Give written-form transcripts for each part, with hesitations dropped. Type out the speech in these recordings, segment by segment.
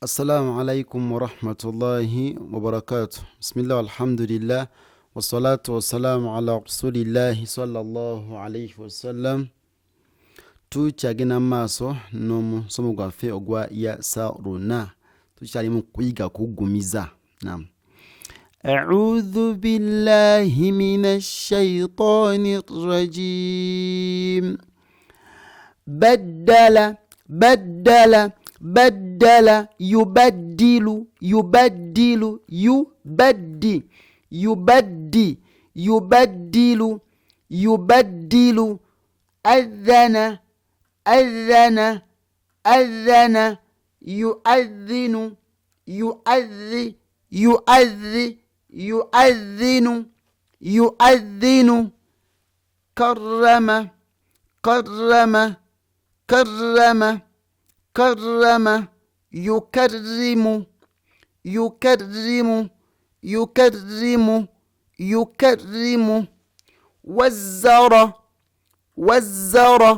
السلام عليكم ورحمة الله وبركاته. بسم الله والحمد لله والصلاة والسلام على رسول الله صلى الله عليه وسلم. Tukyagenda maaso n'omusomo gwaffe ogwa yasaruna. Tukyali mu kuyiga kugumiza. Naam. أعوذ بالله من الشيطان الرجيم. بدل يبدل أذن يؤذن كرم يكرم وزر يوزر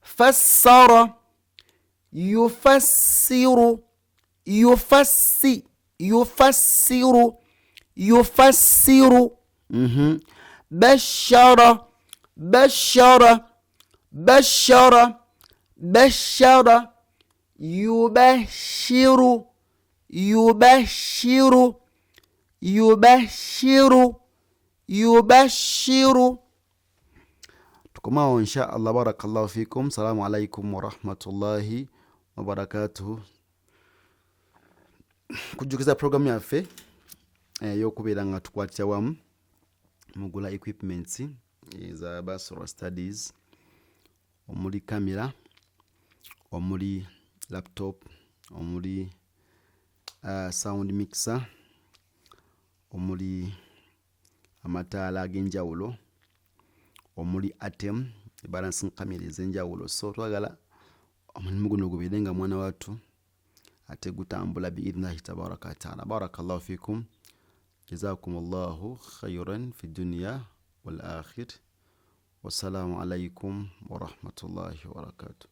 فسر يفسر بشر يبشر. Tukomao insha Allah. Barakallahu fikum. Salamu alaikum wa rahmatullahi wa barakatuhu. Kujukiza programu yaffe y'okubeera nga tukwatira wamu mugula equipments za Basra Studies, omuli kamera, omuli laptop, omuli sound mixer, omuli amataala ag'enjawulo, omuli atem balancing camera ez'enjawulo. So twagala omulimu guno gubeere nga mwana wattu ate gutambula biidhnillahi tabaraka wa taala. Barakallahu fikum. Jazakumullahu khayran fi dunya wal akhir. Wassalamu alaikum wa rahmatullahi wa barakatuh.